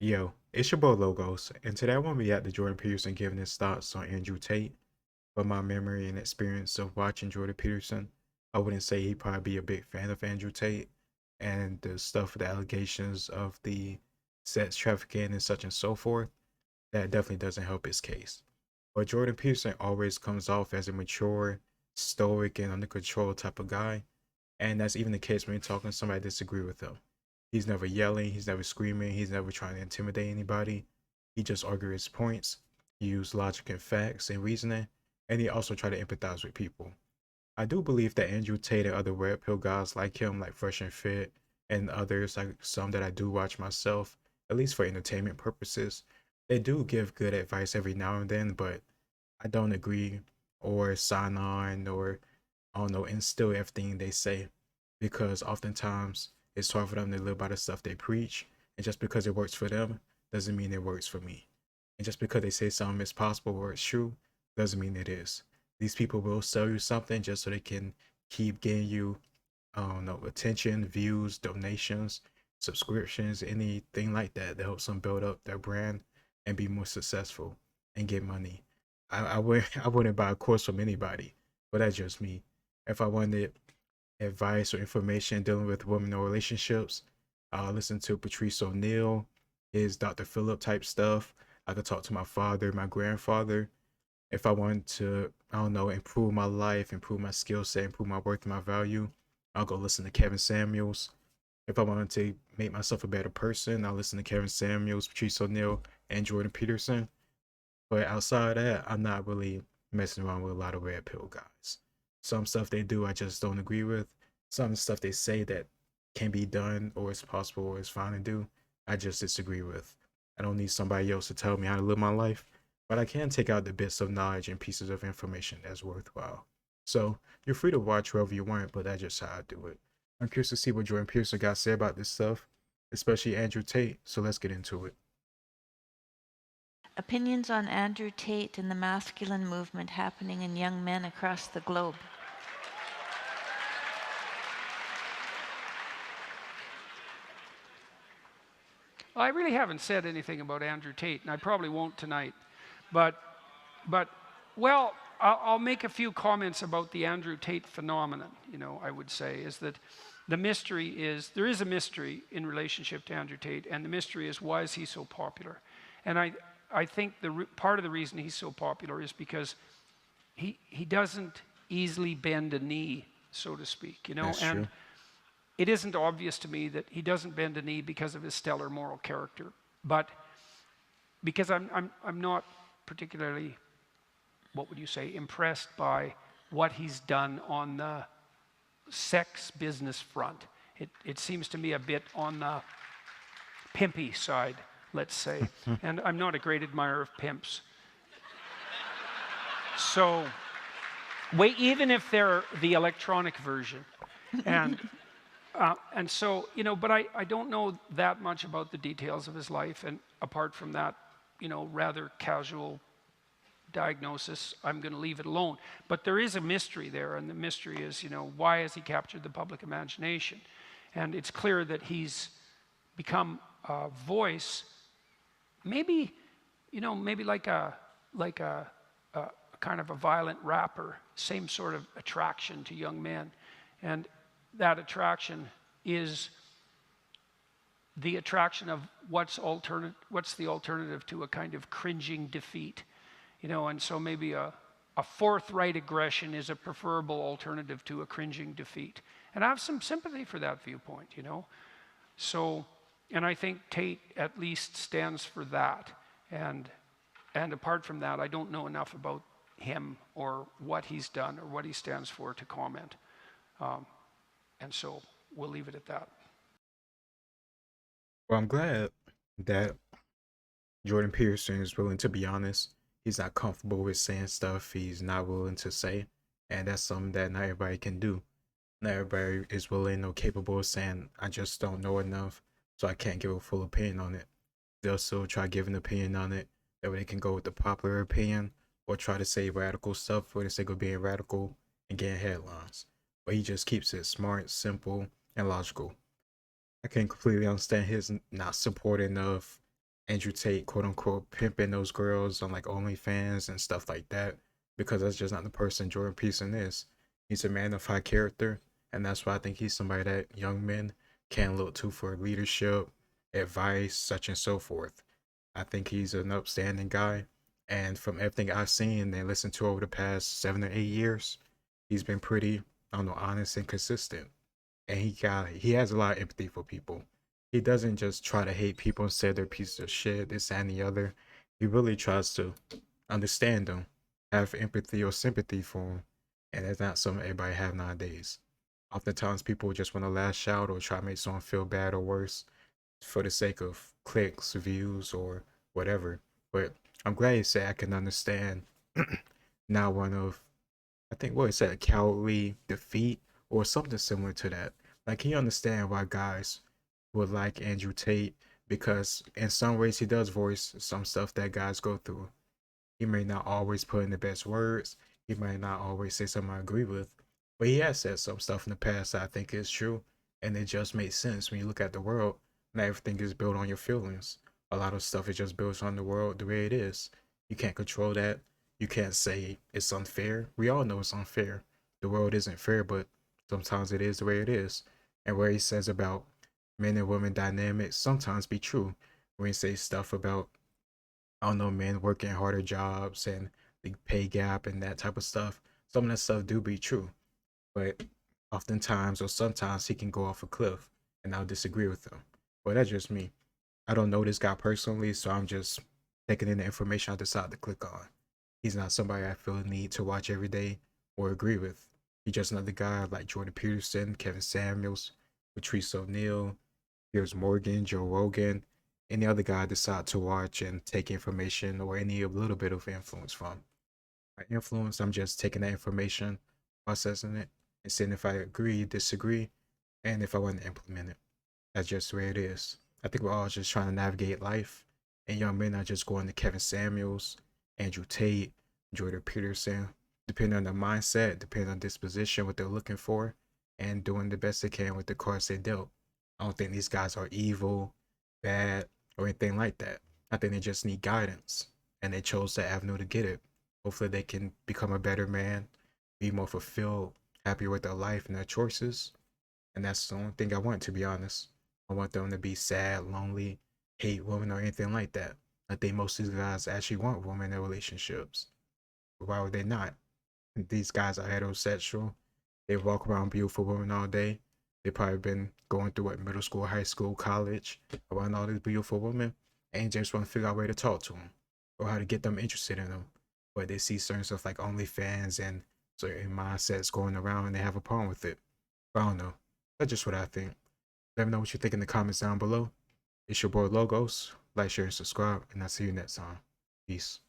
Yo, it's your boy Logos, and today I want to react to Jordan Peterson giving his thoughts on Andrew Tate. From my memory and experience of watching Jordan Peterson, I wouldn't say he'd probably be a big fan of Andrew Tate and the stuff, the allegations of the sex trafficking and such and so forth. That definitely doesn't help his case. But Jordan Peterson always comes off as a mature, stoic, and under control type of guy, and that's even the case when you're talking to somebody that disagree with him. He's never yelling, he's never screaming, he's never trying to intimidate anybody. He just argues his points. He uses logic and facts and reasoning, and he also try to empathize with people. I do believe that Andrew Tate and other red pill guys like him, like Fresh and Fit, and others, like some that I do watch myself, at least for entertainment purposes, they do give good advice every now and then, but I don't agree or sign on or I don't know, instill everything they say because oftentimes it's hard for them to live by the stuff they preach. And just because it works for them doesn't mean it works for me. And just because they say something is possible or it's true doesn't mean it is. These people will sell you something just so they can keep getting you, I don't know, attention, views, donations, subscriptions, anything like that that helps them build up their brand and be more successful and get money. I wouldn't buy a course from anybody, but that's just me. If I wanted advice or information dealing with women or relationships, I'll listen to Patrice O'Neill, his Dr. Philip type stuff. I could talk to my father, my grandfather. If I wanted to, I don't know, improve my life, improve my skill set, improve my worth and my value, I'll go listen to Kevin Samuels. If I wanted to make myself a better person, I'll listen to Kevin Samuels, Patrice O'Neill, and Jordan Peterson. But outside of that, I'm not really messing around with a lot of red pill guys. Some stuff they do, I just don't agree with. Some stuff they say that can be done or is possible or is fine to do, I just disagree with. I don't need somebody else to tell me how to live my life, but I can take out the bits of knowledge and pieces of information that's worthwhile. So you're free to watch whoever you want, but that's just how I do it. I'm curious to see what Jordan Peterson got to say about this stuff, especially Andrew Tate. So let's get into it. Opinions on Andrew Tate and the masculine movement happening in young men across the globe. Well, I really haven't said anything about Andrew Tate, and I probably won't tonight. But, but, well, I'll make a few comments about the Andrew Tate phenomenon. I would say is that the mystery is there is a mystery in relationship to Andrew Tate, and the mystery is why is he so popular? And I think part of the reason he's so popular is because he doesn't easily bend a knee, so to speak. That's And true. it isn't obvious to me that he doesn't bend a knee because of his stellar moral character, but because I'm not particularly, what would you say, impressed by what he's done on the sex business front. It seems to me a bit on the pimpy side, let's say. And I'm not a great admirer of pimps. So, wait, even if they're the electronic version. And so, but I don't know that much about the details of his life. And apart from that, rather casual diagnosis, I'm going to leave it alone. But there is a mystery there. And the mystery is, why has he captured the public imagination? And it's clear that he's become a voice, maybe, maybe like a kind of a violent rapper, same sort of attraction to young men. And that attraction is the attraction of what's the alternative to a kind of cringing defeat. And so maybe a forthright aggression is a preferable alternative to a cringing defeat. And I have some sympathy for that viewpoint, So, and I think Tate at least stands for that. And apart from that, I don't know enough about him or what he's done or what he stands for to comment. And so we'll leave it at that. Well, I'm glad that Jordan Peterson is willing to be honest. He's not comfortable with saying stuff he's not willing to say. And that's something that not everybody can do. Not everybody is willing or capable of saying, I just don't know enough, so I can't give a full opinion on it. They'll still try to give an opinion on it. That way they can go with the popular opinion or try to say radical stuff for the sake of being radical and getting headlines. But he just keeps it smart, simple, and logical. I can completely understand his not supporting of Andrew Tate, quote unquote, pimping those girls on like OnlyFans and stuff like that, because that's just not the person Jordan Peterson is. He's a man of high character, and that's why I think he's somebody that young men can look to for leadership, advice, such and so forth. I think he's an upstanding guy, and from everything I've seen and listened to over the past 7 or 8 years, he's been pretty, I don't know, honest and consistent. And he has a lot of empathy for people. He doesn't just try to hate people and say they're pieces of shit, this and the other. He really tries to understand them, have empathy or sympathy for them, and that's not something everybody have nowadays. Oftentimes, people just want to lash out or try to make someone feel bad or worse for the sake of clicks, views, or whatever. But I'm glad you said I can understand not one of, I think what it said, a cowardly defeat or something similar to that. Like he understand why guys would like Andrew Tate, because in some ways he does voice some stuff that guys go through. He may not always put in the best words. He might not always say something I agree with, but he has said some stuff in the past that I think is true, and it just makes sense when you look at the world. Not everything is built on your feelings. A lot of stuff is just built on the world the way it is. You can't control that. You can't say it's unfair. We all know it's unfair. The world isn't fair, but sometimes it is the way it is. And where he says about men and women dynamics sometimes be true. When he says stuff about, I don't know, men working harder jobs and the pay gap and that type of stuff, some of that stuff do be true. But oftentimes or sometimes he can go off a cliff and I'll disagree with him. But that's just me. I don't know this guy personally, so I'm just taking in the information I decide to click on. He's not somebody I feel the need to watch every day or agree with. He's just another guy like Jordan Peterson, Kevin Samuels, Patrice O'Neal, Piers Morgan, Joe Rogan, any other guy I decide to watch and take information or any little bit of influence from. By influence, I'm just taking that information, processing it, and seeing if I agree, disagree, and if I want to implement it. That's just the way it is. I think we're all just trying to navigate life, and young men are just going to Kevin Samuels, Andrew Tate, Jordan Peterson, depending on their mindset, depending on disposition, what they're looking for, and doing the best they can with the cards they dealt. I don't think these guys are evil, bad, or anything like that. I think they just need guidance, and they chose that avenue to get it. Hopefully, they can become a better man, be more fulfilled, happier with their life and their choices. And that's the only thing I want, to be honest. I want them to be sad, lonely, hate women, or anything like that. I think most of these guys actually want women in their relationships. Why would they not? These guys are heterosexual. They walk around beautiful women all day. They probably been going through what, middle school, high school, college, around all these beautiful women, and just want to figure out a way to talk to them or how to get them interested in them. But they see certain stuff like OnlyFans and certain mindsets going around, and they have a problem with it. But I don't know. That's just what I think. Let me know what you think in the comments down below. It's your boy Logos. Like, share, and subscribe, and I'll see you next time. Peace.